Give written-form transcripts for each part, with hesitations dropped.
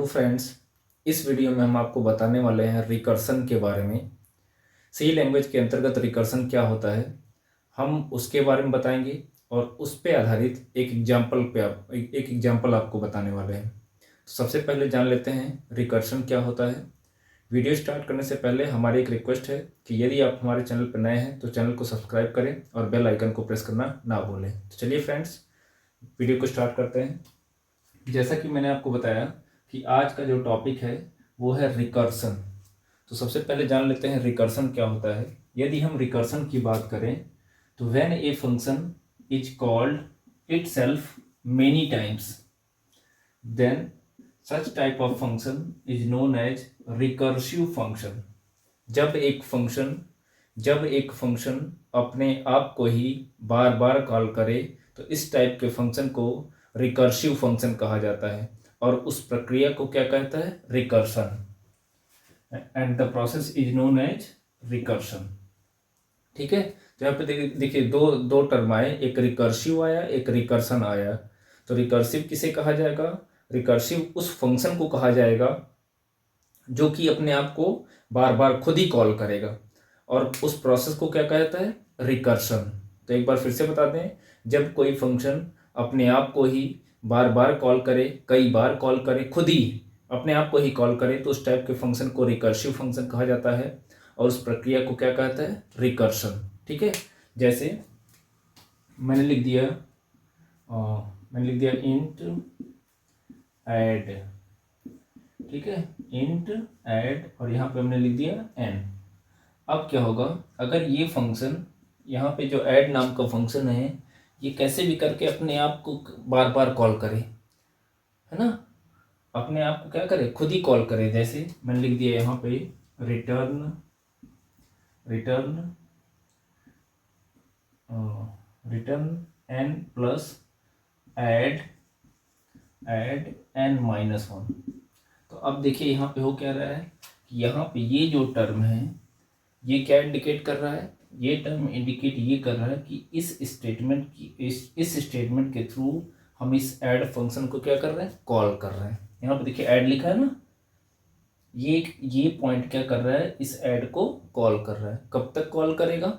Hello friends, इस video में हम आपको बताने वाले हैं रिकर्सन के बारे में। सी लैंग्वेज के अंतर्गत रिकर्सन क्या होता है हम उसके बारे में बताएंगे और उस पे आधारित एक एग्जाम्पल आपको बताने वाले हैं। तो सबसे पहले जान लेते हैं रिकर्सन क्या होता है। वीडियो स्टार्ट करने से पहले हमारी एक रिक्वेस्ट है कि यदि आप हमारे चैनल पर नए हैं तो चैनल को सब्सक्राइब करें और बेल आइकन को प्रेस करना ना भूलें। तो चलिए फ्रेंड्स, वीडियो को स्टार्ट करते हैं। जैसा कि मैंने आपको बताया कि आज का जो टॉपिक है वो है रिकर्सन। तो सबसे पहले जान लेते हैं रिकर्सन क्या होता है। यदि हम रिकर्सन की बात करें तो when a function is called itself many times then such type of function is known as recursive function. जब एक फंक्शन अपने आप को ही बार बार कॉल करे तो इस टाइप के फंक्शन को रिकर्सिव फंक्शन कहा जाता है और उस प्रक्रिया को क्या कहता है, recursion. And the process is known as recursion. ठीक है, तो यहाँ पे देखिए दो दो टर्म आए, एक रिकर्सिव आया, एक रिकर्सन आया। तो रिकर्सिव किसे कहा जाएगा? रिकर्सिव उस फंक्शन को कहा जाएगा जो कि अपने आप को बार बार खुद ही कॉल करेगा और उस प्रोसेस को क्या कहता है, रिकर्सन। तो एक बार फिर से बता दें, जब कोई फंक्शन अपने आप को ही बार बार कॉल करे, कई बार कॉल करे, खुद ही अपने आप को ही कॉल करे तो उस टाइप के फंक्शन को रिकर्सिव फंक्शन कहा जाता है और उस प्रक्रिया को क्या कहता है, रिकर्सन। ठीक है, जैसे मैंने लिख दिया इंट ऐड। ठीक है, इंट ऐड और यहाँ पे हमने लिख दिया एन। अब क्या होगा, अगर ये फंक्शन यहाँ पे जो ऐड नाम का फंक्शन है ये कैसे भी करके अपने आप को बार बार कॉल करे, है ना, अपने आप को क्या करे, खुद ही कॉल करे। जैसे मैंने लिख दिया यहाँ पे return n plus add n minus one. तो अब देखिए यहाँ पे हो क्या रहा है कि यहाँ पे ये जो टर्म है ये क्या इंडिकेट कर रहा है, ये टर्म इंडिकेट ये कर रहा है कि इस स्टेटमेंट के थ्रू हम इस ऐड फंक्शन को क्या कर रहे हैं, कॉल कर रहे हैं। यहाँ पे देखिए ऐड लिखा है ना, ये पॉइंट क्या कर रहा है, इस ऐड को कॉल कर रहा है। कब तक कॉल करेगा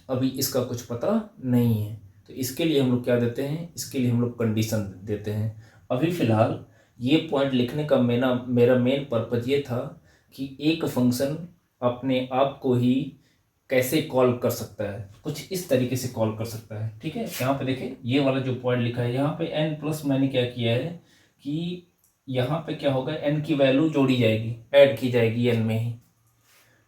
अभी इसका कुछ पता नहीं है, तो इसके लिए हम लोग क्या देते हैं, इसके लिए हम लोग कंडीशन देते हैं। अभी फिलहाल ये पॉइंट लिखने का मेरा मेन पर्पज ये था कि एक फंक्शन अपने आप को ही कैसे कॉल कर सकता है, कुछ इस तरीके से कॉल कर सकता है। ठीक है, यहाँ पे देखिए ये वाला जो पॉइंट लिखा है यहाँ पे एन प्लस, मैंने क्या किया है कि यहाँ पे क्या होगा, एन की वैल्यू जोड़ी जाएगी, ऐड की जाएगी एन में ही।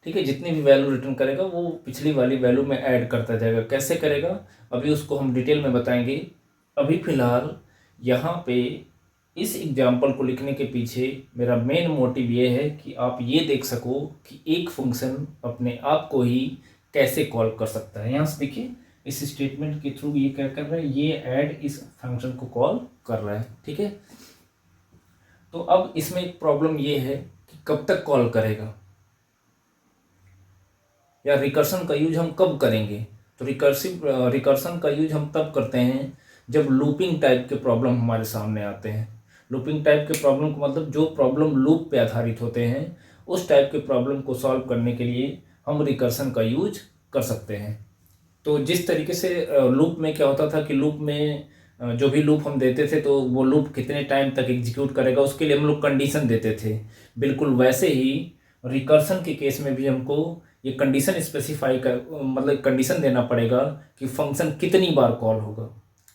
ठीक है, जितनी भी वैल्यू रिटर्न करेगा वो पिछली वाली वैल्यू में ऐड करता जाएगा। कैसे करेगा अभी उसको हम डिटेल में बताएंगे। अभी फिलहाल यहाँ पे इस एग्जाम्पल को लिखने के पीछे मेरा मेन मोटिव ये है कि आप ये देख सको कि एक फंक्शन अपने आप को ही कैसे कॉल कर सकता है। यहाँ से देखिए इस स्टेटमेंट के थ्रू ये क्या कर रहा है, ये ऐड इस फंक्शन को कॉल कर रहा है। ठीक है, तो अब इसमें एक प्रॉब्लम ये है कि कब तक कॉल करेगा या रिकर्सन का यूज हम कब करेंगे। तो रिकर्सन का यूज हम तब करते हैं जब लूपिंग टाइप के प्रॉब्लम हमारे सामने आते हैं। लूपिंग टाइप के प्रॉब्लम को मतलब जो प्रॉब्लम लूप पे आधारित होते हैं उस टाइप के प्रॉब्लम को सॉल्व करने के लिए हम रिकर्सन का यूज कर सकते हैं। तो जिस तरीके से लूप में क्या होता था कि लूप में जो भी लूप हम देते थे तो वो लूप कितने टाइम तक एग्जीक्यूट करेगा उसके लिए हम लोग कंडीशन देते थे, बिल्कुल वैसे ही रिकर्सन के केस में भी हमको ये कंडीशन स्पेसिफाई कर मतलब कंडीशन देना पड़ेगा कि फंक्शन कितनी बार कॉल होगा,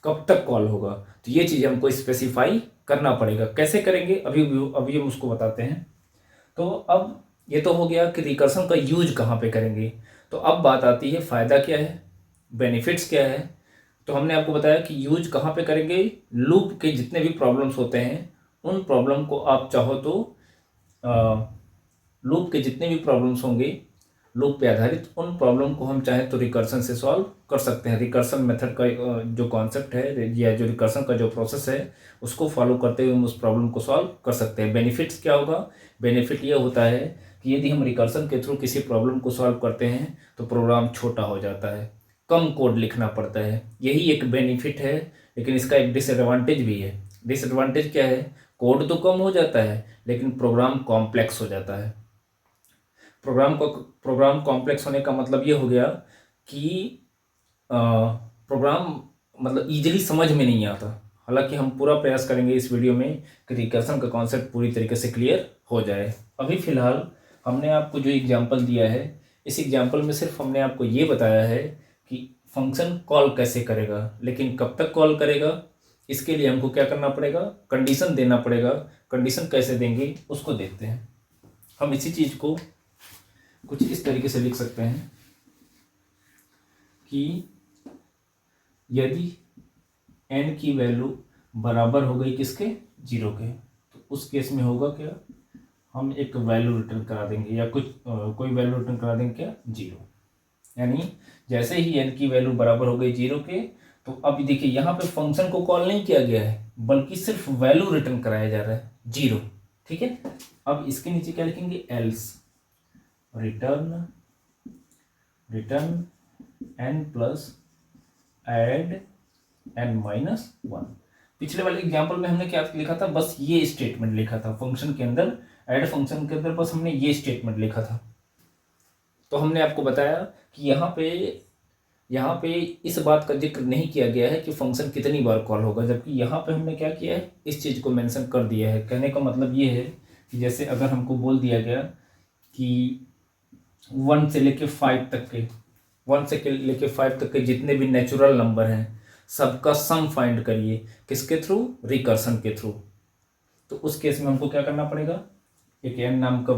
कब तक कॉल होगा। तो ये चीज़ हमको स्पेसिफाई करना पड़ेगा। कैसे करेंगे अभी हम उसको बताते हैं। तो अब ये तो हो गया कि रिकर्सन का यूज कहाँ पे करेंगे। तो अब बात आती है फ़ायदा क्या है, बेनिफिट्स क्या है। तो हमने आपको बताया कि यूज कहाँ पे करेंगे, लूप के जितने भी प्रॉब्लम्स होते हैं उन प्रॉब्लम को आप चाहो तो लूप के जितने भी प्रॉब्लम्स होंगे लूप पे आधारित उन प्रॉब्लम को हम चाहे तो रिकर्सन से सॉल्व कर सकते हैं। रिकर्सन मेथड का जो कॉन्सेप्ट है या जो रिकर्सन का जो प्रोसेस है उसको फॉलो करते हुए हम उस प्रॉब्लम को सॉल्व कर सकते हैं। बेनिफिट्स क्या होगा, बेनिफिट ये होता है कि यदि हम रिकर्सन के थ्रू किसी प्रॉब्लम को सॉल्व करते हैं तो प्रोग्राम छोटा हो जाता है, कम कोड लिखना पड़ता है, यही एक बेनिफिट है। लेकिन इसका एक डिसएडवांटेज भी है। डिसएडवांटेज क्या है, कोड तो कम हो जाता है लेकिन प्रोग्राम कॉम्प्लेक्स हो जाता है। प्रोग्राम कॉम्प्लेक्स होने का मतलब ये हो गया कि प्रोग्राम मतलब इजीली समझ में नहीं आता। हालांकि हम पूरा प्रयास करेंगे इस वीडियो में कि रिकर्सन का कॉन्सेप्ट पूरी तरीके से क्लियर हो जाए। अभी फ़िलहाल हमने आपको जो एग्जांपल दिया है, इस एग्जांपल में सिर्फ हमने आपको ये बताया है कि फंक्शन कॉल कैसे करेगा, लेकिन कब तक कॉल करेगा इसके लिए हमको क्या करना पड़ेगा, कंडीशन देना पड़ेगा। कंडीशन कैसे देंगे उसको देखते हैं। हम इसी चीज़ को कुछ इस तरीके से लिख सकते हैं कि यदि n की वैल्यू बराबर हो गई किसके, 0 के, तो उस केस में होगा क्या, हम एक वैल्यू रिटर्न करा देंगे या कुछ कोई वैल्यू रिटर्न करा देंगे क्या, 0। यानी जैसे ही n की वैल्यू बराबर हो गई 0 के, तो अब देखिए यहाँ पे फंक्शन को कॉल नहीं किया गया है बल्कि सिर्फ वैल्यू रिटर्न कराया जा रहा है 0। ठीक है, अब इसके नीचे क्या लिखेंगे, else return n plus add n-1। पिछले वाले एग्जांपल में हमने क्या लिखा था, बस ये स्टेटमेंट लिखा था फंक्शन के अंदर, ऐड फंक्शन के अंदर बस हमने ये स्टेटमेंट लिखा था। तो हमने आपको बताया कि यहाँ पे इस बात का जिक्र नहीं किया गया है कि फंक्शन कितनी बार कॉल होगा, जबकि यहाँ पे हमने क्या किया है, इस चीज़ को मेंशन कर दिया है। कहने का मतलब ये है कि जैसे अगर हमको बोल दिया गया कि 1 से लेके 5 तक के 1 से लेके 5 तक के जितने भी नेचुरल नंबर हैं सबका सम फाइंड करिए, किसके थ्रू, रिकर्सन के थ्रू। तो उस केस में हमको क्या करना पड़ेगा, एक n नाम का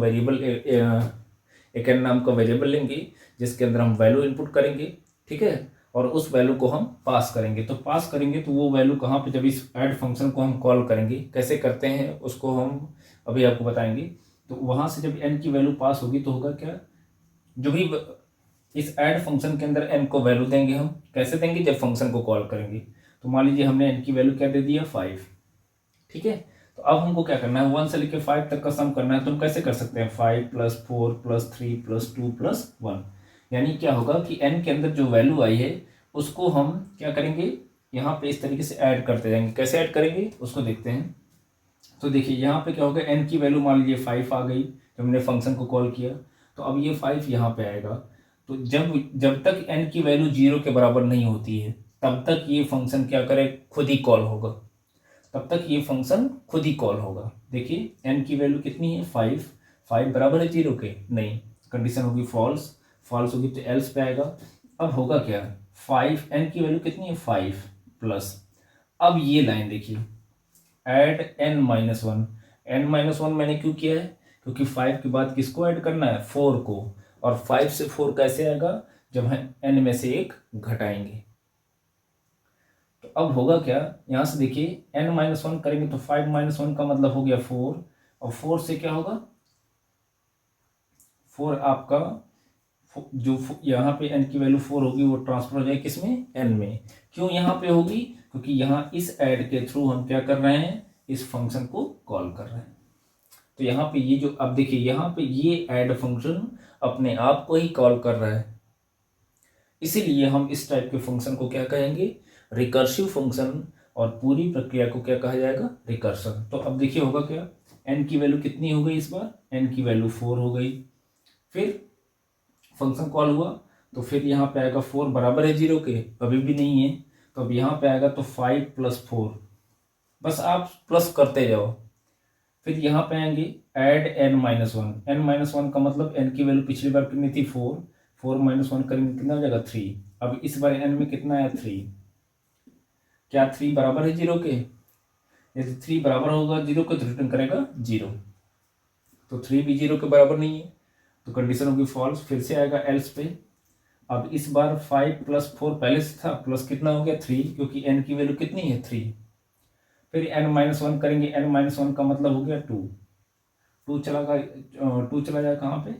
वेरिएबल लेंगे जिसके अंदर हम वैल्यू इनपुट करेंगे। ठीक है, और उस वैल्यू को हम पास करेंगे। तो पास करेंगे तो वो वैल्यू कहाँ पे, जब इस ऐड फंक्शन को हम कॉल करेंगे, कैसे करते हैं उसको हम अभी आपको बताएंगे। तो वहाँ से जब n की वैल्यू पास होगी तो होगा क्या, जो भी इस ऐड फंक्शन के अंदर n को वैल्यू देंगे, हम कैसे देंगे, जब फंक्शन को कॉल करेंगे। तो मान लीजिए हमने n की वैल्यू क्या दे दिया, 5। ठीक है, तो अब हमको क्या करना है, 1 से लेकर 5 तक का सम करना है। तो हम कैसे कर सकते हैं, 5 + 4 + 3 + 2 + 1। यानी क्या होगा कि n के अंदर जो वैल्यू आई है उसको हम क्या करेंगे, यहाँ पे इस तरीके से ऐड करते जाएंगे। कैसे ऐड करेंगे उसको देखते हैं। तो देखिए यहाँ पे क्या होगा, n की वैल्यू मान लीजिए 5 आ गई जब हमने फंक्शन को कॉल किया, तो अब ये 5 यहाँ पे आएगा। तो जब तक n की वैल्यू 0 के बराबर नहीं होती है तब तक ये फंक्शन क्या करे, खुद ही कॉल होगा। तब तक ये फंक्शन खुद ही कॉल होगा। देखिए n की वैल्यू कितनी है, 5 बराबर है 0 के, नहीं, कंडीशन होगी फॉल्स होगी तो एल्स पे आएगा। अब होगा क्या, 5 n की वैल्यू कितनी है, 5 प्लस, अब ये लाइन देखिए, ऐड n-1। n-1 मैंने क्यों किया है, क्योंकि 5 के बाद किसको ऐड करना है, 4 को। और 5 से 4 कैसे आएगा, जब हम n में से 1 घटाएंगे। तो अब होगा क्या, यहाँ से देखिए n-1 करेंगे तो 5 - 1 का मतलब हो गया 4, और 4 से क्या होगा, 4 आपका जो यहाँ पे n की वैल्यू 4 होगी वो ट्रांसफर हो जाएगी किसमें, n में। क्यों यहाँ पे होगी, क्योंकि यहाँ इस ऐड के थ्रू हम क्या कर रहे हैं, इस फंक्शन को कॉल कर रहे हैं। तो यहाँ पे ये जो, अब देखिए यहाँ पे ये ऐड फंक्शन अपने आप को ही कॉल कर रहा है, इसीलिए हम इस टाइप के फंक्शन को क्या कहेंगे, रिकर्सिव फंक्शन। और पूरी प्रक्रिया को क्या कहा जाएगा, रिकर्सन। तो अब देखिए होगा क्या, n की वैल्यू कितनी हो गई इस बार, n की वैल्यू 4 हो गई। फिर फंक्शन कॉल हुआ तो फिर यहाँ पे आएगा 4 बराबर है 0 के, अभी भी नहीं है। तो अब यहाँ पे आएगा तो 5 + 4, बस आप प्लस करते जाओ। फिर यहाँ पे आएंगे ऐड n-1। n-1 का मतलब n की वैल्यू पिछली बार कितनी थी, 4 -1 करेंगे कितना हो जाएगा, 3। अब इस बार n में कितना आया, 3। क्या 3 बराबर है 0 के, यदि 3 बराबर होगा 0 के तो रिटर्न करेगा 0। तो 3 भी 0 के बराबर नहीं है तो कंडीशन होगी फॉल्स। फिर से आएगा एल्स पे। अब इस बार 5 + 4 पहले से था, प्लस कितना हो गया, 3, क्योंकि n की वैल्यू कितनी है, 3। फिर n-1 करेंगे, n-1 का मतलब हो गया 2 चला जाएगा कहाँ पे,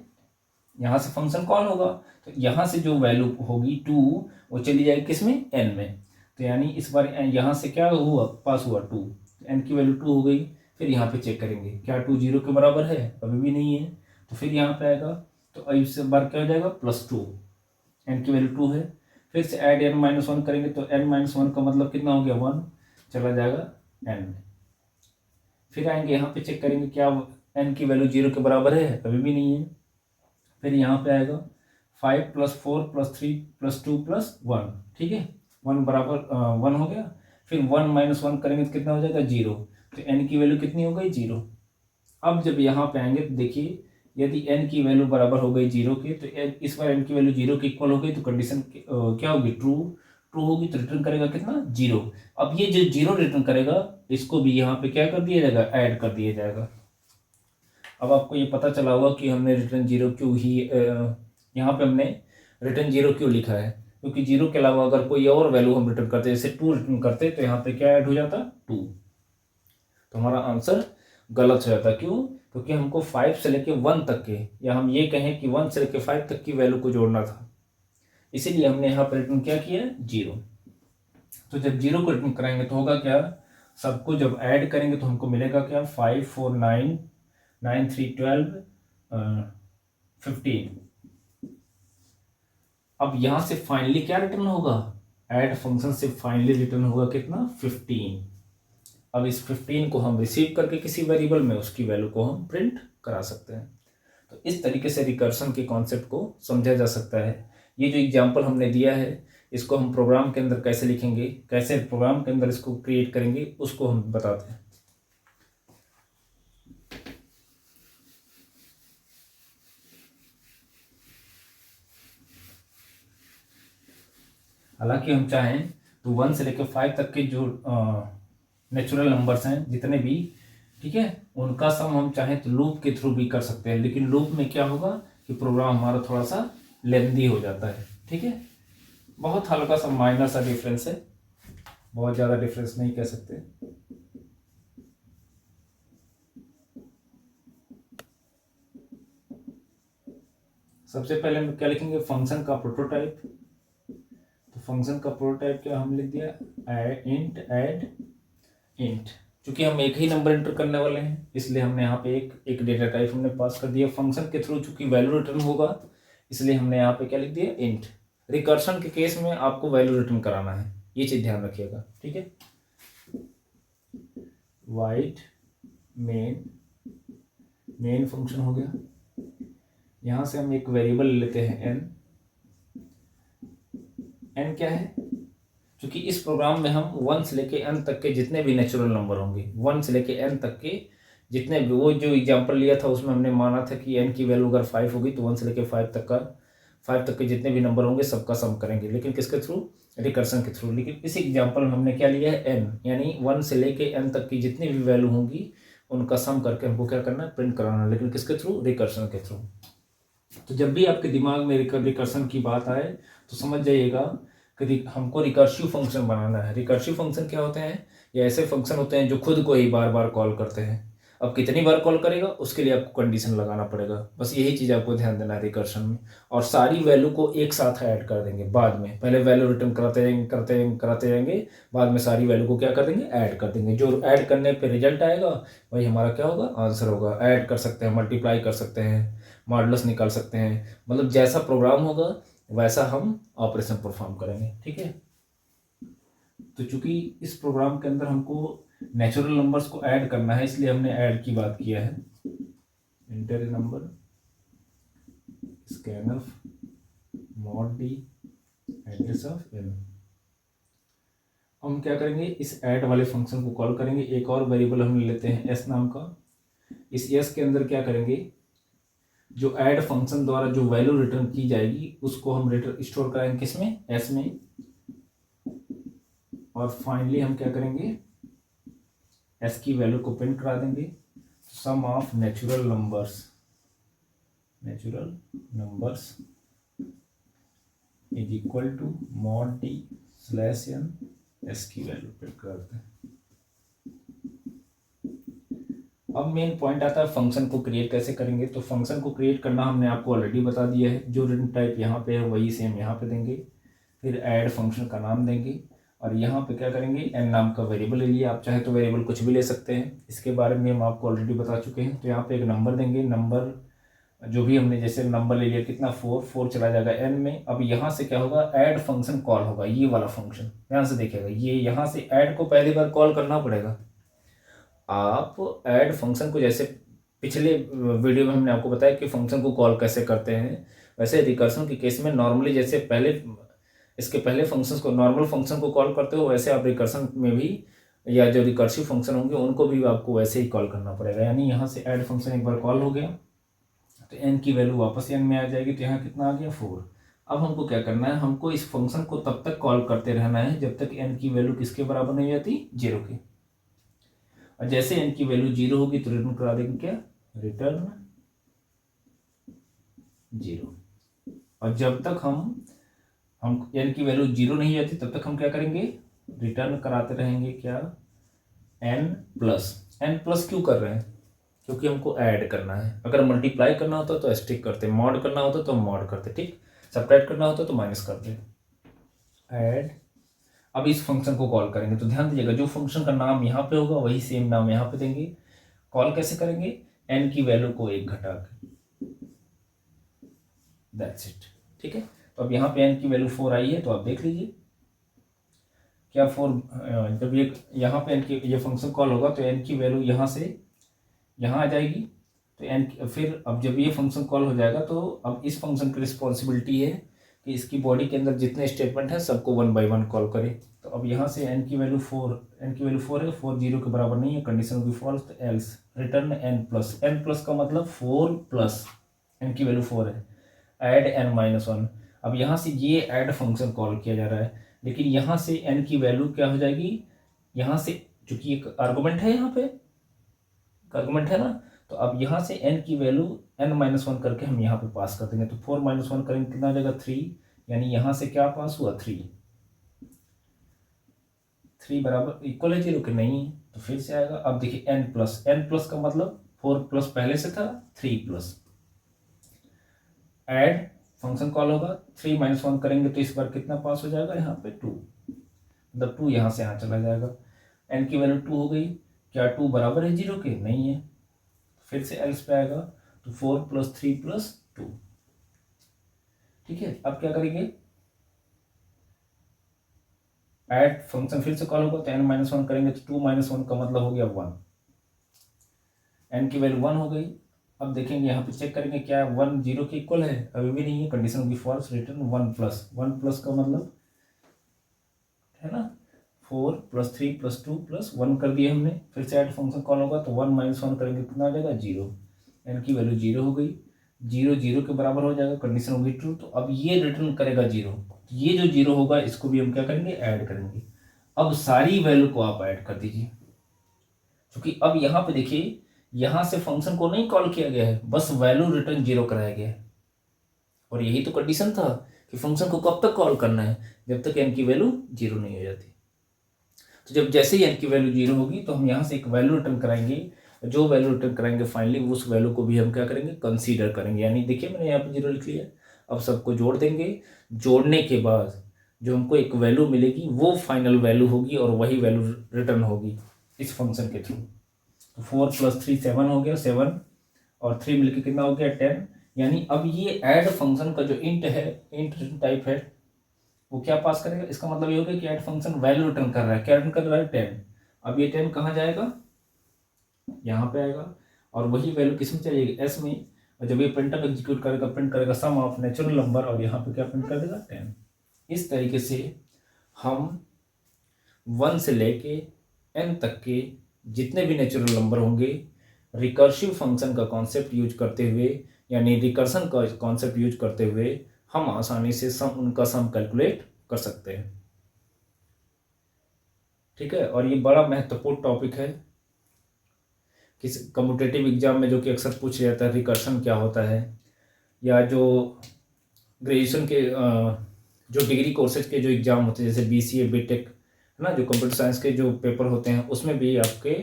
यहाँ से फंक्शन कॉल होगा। तो यहाँ से जो वैल्यू होगी 2 वो चली जाएगी किसमें, n में। तो यानी इस बार यहाँ से क्या हुआ, पास हुआ 2, n की वैल्यू 2 हो गई। फिर यहाँ पे चेक करेंगे क्या 2 0 के बराबर है, अभी भी नहीं है। तो फिर यहाँ पे आएगा तो इस बार क्या हो जाएगा, +2, n की वैल्यू 2 है। फिर से ऐड n-1 करेंगे तो n-1 का मतलब कितना हो गया, 1, चला जाएगा n में। फिर आएंगे यहाँ पे चेक करेंगे क्या n की वैल्यू 0 के बराबर है, अभी भी नहीं है। फिर यहाँ पे आएगा 5 + 4 + 3 + 2 + 1, ठीक है, 1 बराबर 1 हो गया। फिर 1 - 1 करेंगे तो कितना हो जाएगा 0, तो n की वैल्यू कितनी हो गई 0। अब जब यहाँ पे आएंगे तो देखिए यदि n की वैल्यू बराबर हो गई 0 के, तो इस बार n की वैल्यू 0 के इक्वल हो गई, तो कंडीशन क्या होगी, ट्रू। ट्रू होगी तो रिटर्न करेगा कितना 0। अब ये जो 0 रिटर्न करेगा इसको भी यहाँ पे क्या कर दिया जाएगा, ऐड कर दिया जाएगा। अब आपको ये पता चला होगा कि हमने रिटर्न 0 क्यों ही यहाँ पे हमने रिटर्न 0 क्यों लिखा है, क्योंकि 0 के अलावा अगर कोई और वैल्यू हम रिटर्न करते जैसे 2 रिटर्न करते तो यहाँ पे क्या ऐड हो जाता 2, तो हमारा आंसर गलत हो जाता। क्यों, क्योंकि हमको 5 से लेके 1 तक के, या हम ये कहें कि 1 से लेके 5 तक की वैल्यू को जोड़ना था, इसीलिए हमने यहाँ पर रिटर्न क्या किया 0। तो जब 0 को रिटर्न कराएंगे तो होगा क्या, सबको जब ऐड करेंगे तो हमको मिलेगा क्या 5 4 9 9 3 12 15। अब यहां से फाइनली क्या रिटर्न होगा, ऐड फंक्शन से फाइनली रिटर्न होगा कितना 15। अब इस 15 को हम रिसीव करके किसी वेरिएबल में उसकी वैल्यू को हम प्रिंट करा सकते हैं। तो इस तरीके से रिकर्सन के कॉन्सेप्ट को समझा जा सकता है। ये जो एग्जांपल हमने दिया है इसको हम प्रोग्राम के अंदर कैसे लिखेंगे, कैसे प्रोग्राम के अंदर इसको क्रिएट करेंगे, उसको हम बताते हैं। हालांकि हम चाहें तो 1 से लेकर 5 तक के जो नेचुरल नंबर्स हैं जितने भी, ठीक है, उनका सम हम चाहें तो लूप के थ्रू भी कर सकते हैं, लेकिन लूप में क्या होगा कि प्रोग्राम हमारा थोड़ा सा लेंदी हो जाता है, ठीक है। बहुत हल्का सा माइनर सा डिफरेंस है, बहुत ज़्यादा डिफरेंस नहीं कह सकते। सबसे पहले हम क्या लिखेंगे, फंक्शन का प्रोटोटाइप। तो फंक्शन का प्रोटोटाइप क्या हम लिख दिया, इंट ऐड इंट। चूंकि हम एक ही नंबर एंटर करने वाले हैं इसलिए हमने यहाँ पे एक डेटा टाइप हमने पास कर दिया फंक्शन के थ्रू। चूंकि वैल्यू रिटर्न होगा इसलिए हमने यहाँ पे क्या लिख दिया इंट। रिकर्सन के केस में आपको वैल्यू रिटर्न कराना है, ये चीज ध्यान रखिएगा, ठीक है। वाइड मेन फंक्शन हो गया। यहां से हम एक वेरिएबल लेते हैं n क्या है, क्योंकि इस प्रोग्राम में हम 1 से लेके n तक के जितने भी नेचुरल नंबर होंगे, 1 से लेके n तक के जितने भी, वो जो एग्जांपल लिया था उसमें हमने माना था कि n की वैल्यू अगर 5 होगी तो 1 से लेके 5 तक के जितने भी नंबर होंगे सबका सम करेंगे, लेकिन किसके थ्रू, रिकर्सन के थ्रू। लेकिन इस एग्जांपल में हमने क्या लिया है n, यानी 1 से लेके n तक की जितनी भी वैल्यू होंगी उनका सम करके हमको क्या करना है, प्रिंट कराना, लेकिन किसके थ्रू, रिकर्सन के थ्रू। तो जब भी आपके दिमाग में रिकर्सन की बात आए तो समझ जाइएगा कि हमको रिकर्सिव फंक्शन बनाना है। रिकर्सिव फंक्शन क्या होते हैं, ये ऐसे फंक्शन होते हैं जो खुद को ही बार बार कॉल करते हैं। अब कितनी बार कॉल करेगा उसके लिए आपको कंडीशन लगाना पड़ेगा, बस यही चीज़ आपको ध्यान देना है रिकर्शन में। और सारी वैल्यू को एक साथ ऐड कर देंगे बाद में, पहले वैल्यू रिटर्न कराते जाएंगे, बाद में सारी वैल्यू को क्या कर देंगे, ऐड कर देंगे। जो ऐड करने पे रिजल्ट आएगा वही हमारा क्या होगा, आंसर होगा। ऐड कर सकते हैं, मल्टीप्लाई कर सकते हैं, मॉडुलस निकाल सकते हैं, मतलब जैसा प्रोग्राम होगा वैसा हम ऑपरेशन परफॉर्म करेंगे, ठीक है। तो चूंकि इस प्रोग्राम के अंदर हमको नेचुरल नंबर्स को ऐड करना है इसलिए हमने ऐड की बात किया है। Inter number scanf mod D address of n। हम क्या करेंगे, इस ऐड वाले फंक्शन को कॉल करेंगे। एक और वेरिएबल हम लेते हैं s नाम का। इस s के अंदर क्या करेंगे, जो ऐड फंक्शन द्वारा जो वैल्यू रिटर्न की जाएगी उसको हम रिटर्न स्टोर कराएंगे किसमें, s में। और फाइनली हम क्या करेंगे, s की वैल्यू को प्रिंट करा देंगे। Sum of natural numbers is equal to mod D slash n, s की वैल्यू प्रिंट करते हैं। अब मेन पॉइंट आता है फंक्शन को क्रिएट कैसे करेंगे। तो फंक्शन को क्रिएट करना हमने आपको ऑलरेडी बता दिया है, जो रिटर्न टाइप यहाँ पे है वही सेम यहाँ पे देंगे। फिर ऐड फंक्शन का नाम देंगे और यहाँ पे क्या करेंगे, n नाम का वेरिएबल ले लिया। आप चाहे तो वेरिएबल कुछ भी ले सकते हैं, इसके बारे में हम आपको ऑलरेडी बता चुके हैं। तो यहाँ पे एक नंबर देंगे, नंबर जो भी हमने जैसे नंबर ले लिया कितना 4 चला जाएगा n में। अब यहाँ से क्या होगा, ऐड फंक्शन कॉल होगा, ये वाला फंक्शन ध्यान से देखिएगा। ये यहाँ से ऐड को पहली बार कॉल करना पड़ेगा। आप ऐड फंक्शन को, जैसे पिछले वीडियो में हमने आपको बताया कि फंक्शन को कॉल कैसे करते हैं, वैसे रिकर्सन के केस में नॉर्मली जैसे पहले इसके पहले फंक्शंस को, नॉर्मल फंक्शन को कॉल करते हो, वैसे आप रिकर्सन में भी या जो रिकर्सिव फंक्शन होंगे उनको भी आपको वैसे ही कॉल करना पड़ेगा। यानी यहाँ से ऐड फंक्शन एक बार कॉल हो गया तो एन की वैल्यू वापस एन में आ जाएगी, तो यहाँ कितना आ गया 4। अब हमको क्या करना है, हमको इस फंक्शन को तब तक कॉल करते रहना है जब तक एन की वैल्यू किसके बराबर नहीं जाती, 0 के। और जैसे एन की वैल्यू 0 होगी तो रिटर्न करा देंगे क्या, रिटर्न 0। और जब तक हम एन की वैल्यू 0 नहीं जाती तब तक हम क्या करेंगे, रिटर्न कराते रहेंगे क्या, एन प्लस क्यों कर रहे हैं, क्योंकि हमको ऐड करना है। अगर मल्टीप्लाई करना होता तो एस्टिक करते, मॉड करना होता तो मॉड करते, ठीक, सब्ट्रैक्ट करना होता तो माइनस करते, ऐड। अब इस फंक्शन को कॉल करेंगे तो ध्यान दीजिएगा, जो फंक्शन का नाम यहाँ पे होगा वही सेम नाम यहाँ पे देंगे। कॉल कैसे करेंगे, एन की वैल्यू को 1 घटा के, दैट्स इट, ठीक है। तो अब यहाँ पे एन की वैल्यू 4 आई है, तो आप देख लीजिए क्या 4, जब ये यहाँ पे एन की ये फंक्शन कॉल होगा तो एन की वैल्यू यहाँ से यहाँ आ जाएगी। तो एन फिर अब जब ये फंक्शन कॉल हो जाएगा तो अब इस फंक्शन की रिस्पॉन्सिबिलिटी है कि इसकी बॉडी के अंदर जितने स्टेटमेंट है सबको 1 बाय 1 कॉल करे। तो अब यहाँ से एन की वैल्यू 4 है, 4 0 के बराबर नहीं है, कंडीशन होगी फॉल्स, तो एल्स रिटर्न एन प्लस का मतलब 4 प्लस एन की वैल्यू 4 है, ऐड एन -1। अब यहाँ से ये ऐड फंक्शन कॉल किया जा रहा है, लेकिन यहाँ से एन की वैल्यू क्या हो जाएगी, यहाँ से चूंकि एक आर्गुमेंट है, यहाँ पे आर्गुमेंट है ना, तो अब यहाँ से n की वैल्यू n-1 करके हम यहाँ पे पास कर देंगे। तो 4 - 1 करेंगे कितना आ जाएगा 3, यानी यहाँ से क्या पास हुआ 3 बराबर इक्वल है 0 के, नहीं, तो फिर से आएगा। अब देखिए n प्लस का मतलब 4 प्लस पहले से था, 3 प्लस, ऐड फंक्शन कॉल होगा, 3 - 1 करेंगे तो इस बार कितना पास हो जाएगा, यहाँ पे 2, मतलब 2 यहाँ से यहाँ चला जाएगा, n की वैल्यू 2 हो गई। क्या 2 बराबर है 0 के, नहीं है, फिर से एल्स पे आएगा, तो 4 + 3 + 2, ठीक है। अब क्या करेंगे, ऐड फंक्शन फिर से कॉल होगा तो n-1 करेंगे तो 2 - 1 का मतलब हो गया 1, n की वैल्यू 1 हो गई। अब देखेंगे यहाँ पे चेक करेंगे क्या 1 0 के इक्वल है, अभी भी नहीं है, कंडीशन होगी फॉल्स, रिटर्न 1 प्लस का मतलब है ना 4 + 3 + 2 + 1 कर दिए हमने। फिर से ऐड फंक्शन कॉल होगा तो 1 - 1 करेंगे कितना आ जाएगा 0, एन की वैल्यू 0 हो गई, 0 के बराबर हो जाएगा, कंडीशन होगी ट्रू। तो अब ये रिटर्न करेगा 0, ये जो 0 होगा इसको भी हम क्या करेंगे, ऐड करेंगे। अब सारी वैल्यू को आप ऐड कर दीजिए, क्योंकि अब यहाँ पे देखिए, यहाँ से फंक्शन को नहीं कॉल किया गया है, बस वैल्यू रिटर्न 0 कराया गया है। और यही तो कंडीशन था कि फंक्शन को कब तक कॉल करना है, जब तक एन की वैल्यू 0 नहीं हो जाती। तो जब जैसे ही एन की वैल्यू 0 होगी तो हम यहाँ से एक वैल्यू रिटर्न कराएंगे, जो वैल्यू रिटर्न कराएंगे फाइनली उस वैल्यू को भी हम क्या करेंगे, कंसीडर करेंगे। यानी देखिए मैंने यहाँ पे 0 लिख लिया, अब सबको जोड़ देंगे, जोड़ने के बाद जो हमको एक वैल्यू मिलेगी वो फाइनल वैल्यू होगी और वही वैल्यू रिटर्न होगी इस फंक्शन के थ्रू। तो 4 + 3 7 हो गया, 7 और 3 मिलकर कितना हो गया 10। यानी अब ये ऐड फंक्शन का जो इंट है, इंट टाइप है, वो क्या पास करेगा, इसका मतलब ये हो गया कि ऐड फंक्शन वैल्यू रिटर्न कर रहा है, क्या रिटर्न कर रहा है 10। अब ये 10 कहाँ जाएगा, यहाँ पे आएगा, और वही वैल्यू किस में चलेगी, एस में। और जब ये प्रिंटअप एग्जीक्यूट करेगा, प्रिंट करेगा सम ऑफ नेचुरल नंबर, और यहाँ पे क्या प्रिंट कर देगा 10। इस तरीके से हम 1 से लेके n तक के जितने भी नेचुरल नंबर होंगे, रिकर्सिव फंक्शन का कॉन्सेप्ट यूज करते हुए, यानी रिकर्सन का कॉन्सेप्ट यूज करते हुए हम आसानी से उनका सम कैलकुलेट कर सकते हैं, ठीक है। और ये बड़ा महत्वपूर्ण टॉपिक है, किस कम्पिटिटिव एग्जाम में जो कि अक्सर पूछ जाता है, रिकर्सन क्या होता है, या जो ग्रेजुएशन के जो डिग्री कोर्सेज के जो एग्ज़ाम होते हैं जैसे BCA BTech है ना, जो कंप्यूटर साइंस के जो पेपर होते हैं उसमें भी आपके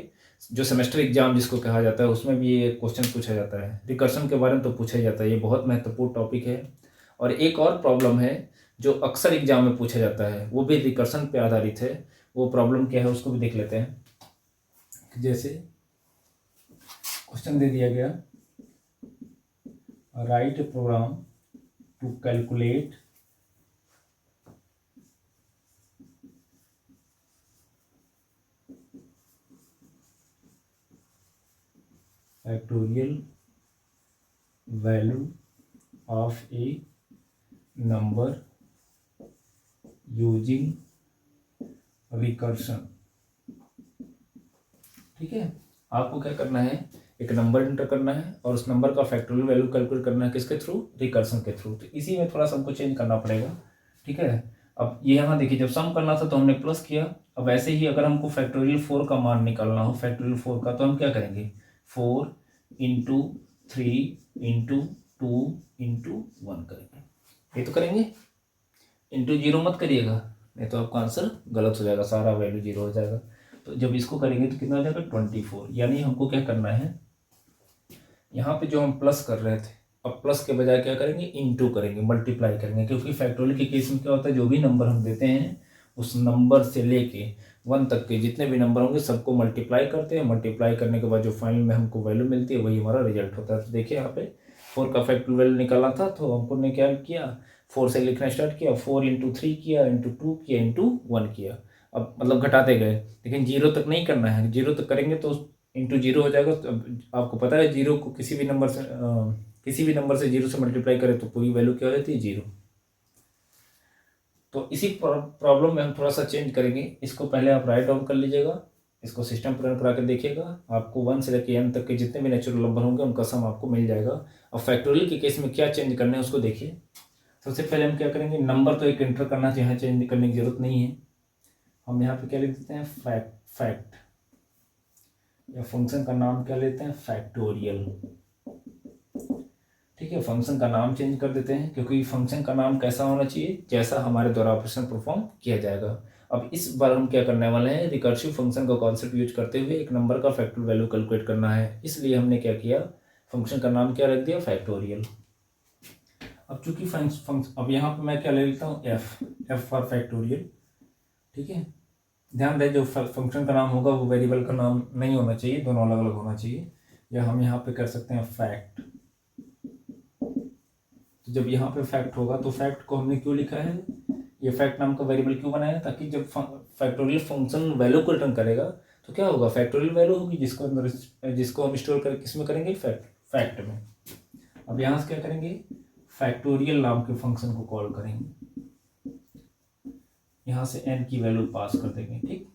जो सेमेस्टर एग्जाम जिसको कहा जाता है उसमें भी ये क्वेश्चन पूछा जाता है, रिकर्सन के बारे में तो पूछा ही जाता है। ये बहुत महत्वपूर्ण टॉपिक है। और एक और प्रॉब्लम है जो अक्सर एग्जाम में पूछा जाता है, वो भी रिकर्सन पे आधारित है। वो प्रॉब्लम क्या है उसको भी देख लेते हैं। जैसे क्वेश्चन दे दिया गया, write program to calculate factorial value of a number using recursion. ठीक है, आपको क्या करना है, एक नंबर एंटर करना है और उस नंबर का फैक्टोरियल वैल्यू कैलकुलेट करना है किसके थ्रू, रिकर्शन के थ्रू। तो इसी में थोड़ा सा हमको चेंज करना पड़ेगा। ठीक है, अब ये यहाँ देखिए जब सम करना था तो हमने प्लस किया। अब ऐसे ही अगर हमको फैक्टोरियल 4 का मान निकालना हो, फैक्टोरियल 4 का, तो हम क्या करेंगे, 4 इंटू 3 इंटू 2 इंटू 1 करेंगे। ये तो करेंगे, इंटू 0 मत करिएगा, नहीं तो आपका आंसर गलत हो जाएगा, सारा वैल्यू 0 हो जाएगा। तो जब इसको करेंगे तो कितना हो जाएगा, 24। यानी हमको क्या करना है, यहाँ पे जो हम प्लस कर रहे थे, अब प्लस के बजाय क्या करेंगे, इंटू करेंगे, मल्टीप्लाई करेंगे। क्योंकि फैक्टोरियल के केस में क्या होता है, जो भी नंबर हम देते हैं उस नंबर से लेके 1 तक के जितने भी नंबर होंगे सबको मल्टीप्लाई करते हैं। मल्टीप्लाई करने के बाद जो फाइनल में हमको वैल्यू मिलती है वही हमारा रिजल्ट होता है। तो देखिए यहाँ पे 4 का फैक्टोरियल वैल्यू निकालना था, तो हमको ने क्या किया, 4 से लिखना स्टार्ट किया, 4 इंटू 3 किया, इंटू 2 किया, इंटू 1 किया। अब मतलब घटाते गए, लेकिन 0 तक नहीं करना है, 0 तक करेंगे तो इंटू 0 हो जाएगा। तो आपको पता है 0 को किसी भी नंबर से 0 से मल्टीप्लाई करें तो पूरी वैल्यू क्या हो जाती है, 0। तो इसी प्रॉब्लम में हम थोड़ा सा चेंज करेंगे। इसको पहले आप राइट डाउन कर लीजिएगा, इसको सिस्टम पर रन करा के देखिएगा, आपको 1 से लेकर n तक के जितने भी नेचुरल नंबर होंगे उनका सम आपको मिल जाएगा। अब फैक्टोरियल के केस में क्या चेंज करना है उसको देखिए। सबसे पहले हम क्या करेंगे, नंबर तो एक एंटर करना है, यहाँ चेंज करने की जरूरत नहीं है। हम यहाँ पे क्या लिख देते हैं, फैक्ट, या फंक्शन का नाम क्या लेते हैं, फैक्टोरियल। ठीक है, फंक्शन का नाम चेंज कर देते हैं, क्योंकि फंक्शन का नाम कैसा होना चाहिए, जैसा हमारे द्वारा ऑपरेशन परफॉर्म किया जाएगा। अब इस बार हम क्या करने वाले हैं, रिकर्सिव फंक्शन का कॉन्सेप्ट यूज करते हुए एक नंबर का फैक्टोरियल वैल्यू कैलकुलेट करना है। इसलिए हमने क्या किया, फंक्शन का नाम क्या रख दिया, फैक्टोरियल। अब चूंकि अब यहाँ पे मैं क्या ले लेता हूँ, एफ फॉर फैक्टोरियल। ठीक है, ध्यान दें जो फंक्शन का नाम होगा वो वेरिएबल का नाम नहीं होना चाहिए, दोनों अलग अलग होना चाहिए। या हम यहाँ पे कर सकते हैं फैक्ट। तो जब यहाँ पे फैक्ट होगा तो फैक्ट को हमने क्यों लिखा है, ये फैक्ट नाम का वेरिएबल क्यों बनाया, ताकि जब फैक्टोरियल फंक्शन वैल्यू को रिटर्न करेगा तो क्या होगा, फैक्टोरियल वैल्यू होगी, जिसको हम स्टोर कर किस में करेंगे, फैक्ट में। अब यहाँ से क्या करेंगे, फैक्टोरियल नाम के फंक्शन को कॉल करेंगे, यहाँ से n की वैल्यू पास कर देंगे। ठीक,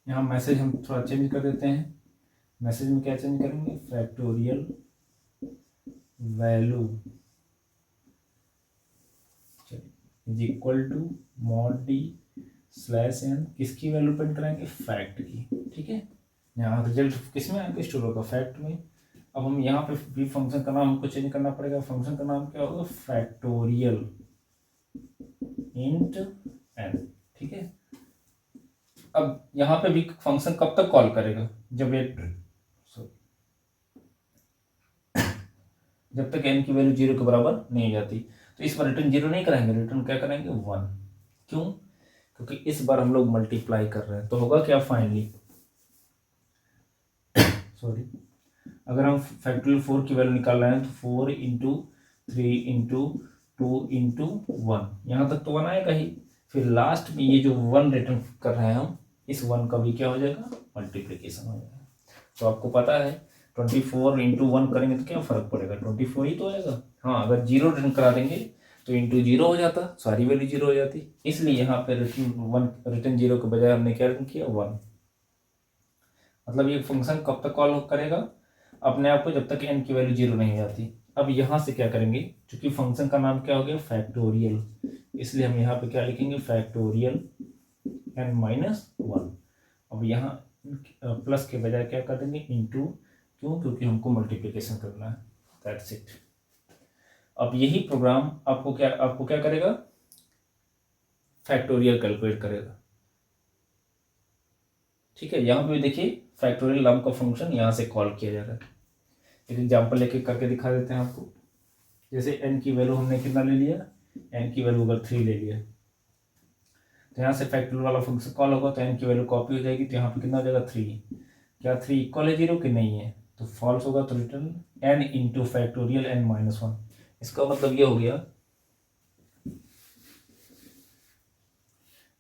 यहाँ मैसेज हम थोड़ा चेंज कर देते हैं। मैसेज में क्या चेंज करेंगे, factorial value is equal to mod D slash n, किसकी वैल्यू प्रिंट कराएंगे, फैक्ट की। ठीक है, यहाँ रिजल्ट किस में आएगा, स्टोर होगा फैक्ट में। अब हम यहाँ पे भी फंक्शन का नाम हमको चेंज करना पड़ेगा। फंक्शन का नाम क्या होगा, फैक्टोरियल इंट n। ठीक है, अब यहाँ पे भी फंक्शन कब तक कॉल करेगा, जब तक n की वैल्यू 0 के बराबर नहीं हो जाती। तो इस बार रिटर्न 0 नहीं कराएंगे, रिटर्न क्या कराएंगे, 1। क्यों, क्योंकि इस बार हम लोग मल्टीप्लाई कर रहे हैं। तो होगा क्या फाइनली, सॉरी, अगर हम फैक्टोरियल 4 की वैल्यू निकाल रहे हैं तो 4 इंटू 3 इंटू 2 इंटू 1, यहाँ तक तो 1 आएगा ही। फिर लास्ट में ये जो 1 रिटर्न कर रहे हैं हम, इस 1 का भी क्या हो जाएगा, मल्टीप्लीकेशन हो जाएगा। तो आपको पता है 24 इंटू 1 करेंगे तो क्या फर्क पड़ेगा, 24 ही तो आएगा। हाँ, अगर 0 रिटर्न करा देंगे तो इंटू 0 हो जाता, सारी वैल्यू 0 हो जाती। इसलिए यहाँ पे रिटर्न 0 के बजाय हमने क्या रिटर्न किया, 1। मतलब ये फंक्शन कब तक कॉल करेगा, अपने आप को, जब तक n की वैल्यू 0 नहीं हो जाती। अब यहाँ से क्या करेंगे, क्योंकि फंक्शन का नाम क्या हो गया, फैक्टोरियल, इसलिए हम यहाँ पे क्या लिखेंगे, फैक्टोरियल n-1। अब यहाँ प्लस के बजाय क्या कर देंगे, इंटू। क्यों, क्योंकि हमको मल्टीप्लिकेशन करना है, दैट्स इट। अब यही प्रोग्राम आपको क्या करेगा, फैक्टोरियल कैलकुलेट करेगा। ठीक है, यहाँ पे देखिए फैक्टोरियल नाम का फंक्शन यहाँ से कॉल किया जा रहा है। एक एग्जाम्पल लेके करके दिखा देते हैं आपको। जैसे n की वैल्यू हमने कितना ले लिया, n की वैल्यू अगर 3 ले लिया, तो यहाँ से फैक्टोरियल वाला फंक्शन कॉल होगा तो n की वैल्यू कॉपी हो जाएगी। तो यहाँ पे कितना हो जाएगा, 3। क्या 3 इक्वल है 0 कि नहीं है, तो फॉल्स होगा। तो return n into factorial n-1। इसका मतलब ये हो गया,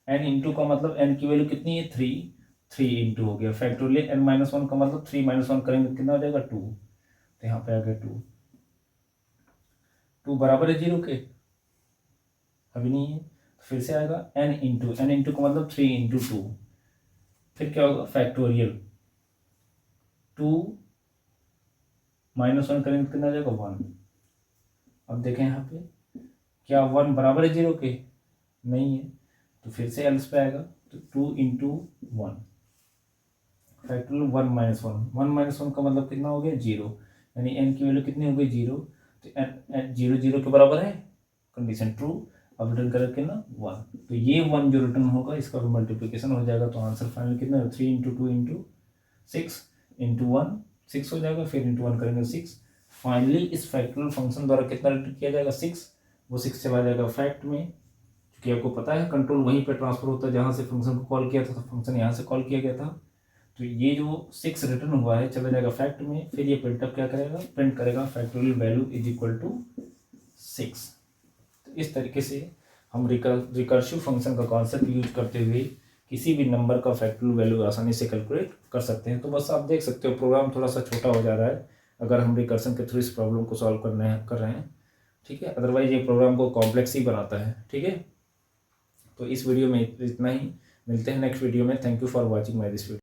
n इंटू का मतलब n की वैल्यू कितनी है, 3। 3 इंटू हो गया फैक्टोरियल n-1 का मतलब 3 - 1 करेंगे कितना हो जाएगा 2, तो यहाँ पे आ गया 2, 2 बराबर है 0 के, अभी नहीं है, तो फिर से आएगा n इंटू का मतलब 3 इंटू 2, फिर क्या होगा फैक्टोरियल 2 - 1 करेंगे कितना आ जाएगा 1। अब देखें यहाँ पे क्या 1 बराबर है 0 के, नहीं है, तो फिर से एल्स पे आएगा, तो 2 इंटू 1 फैक्टोरियल 1 - 1 1 का मतलब कितना हो गया 0, यानी n की वैल्यू कितनी हो गई 0, तो n 0 0 के बराबर है, कंडीशन ट्रू। अब रिटर्न करें कितना 1, तो ये 1 जो रिटर्न होगा इसका भी मल्टीप्लिकेशन हो जाएगा, तो आंसर फाइनल कितना है 3 इंटू 2 इंटू 6 इंटू 1 6 हो जाएगा, फिर इंटू 1 करेंगे 6। फाइनली इस फैक्टोरियल फंक्शन द्वारा कितना रिटर्न किया जाएगा 6, वो 6 चला जाएगा फैक्ट में, क्योंकि आपको पता है कंट्रोल वहीं पे ट्रांसफर होता है जहाँ से फंक्शन को कॉल किया था, तो फंक्शन यहाँ से कॉल किया गया था, तो ये जो 6 रिटर्न हुआ है चला जाएगा फैक्ट में, फिर ये प्रिंटअप क्या करेगा, प्रिंट करेगा factorial value is equal to 6। तो इस तरीके से हम रिकर्सिव फंक्शन का कॉन्सेप्ट यूज करते हुए किसी भी नंबर का फैक्टोरियल वैल्यू आसानी से कैलकुलेट कर सकते हैं। तो बस आप देख सकते हो प्रोग्राम थोड़ा सा छोटा हो जा रहा है अगर हम रिकर्सन के थ्रू इस प्रॉब्लम को सॉल्व कर रहे हैं, ठीक है, अदरवाइज ये प्रोग्राम को कॉम्प्लेक्स ही बनाता है, ठीक है। तो इस वीडियो में इतना ही, मिलते हैं नेक्स्ट वीडियो में। Thank you for watching my this video.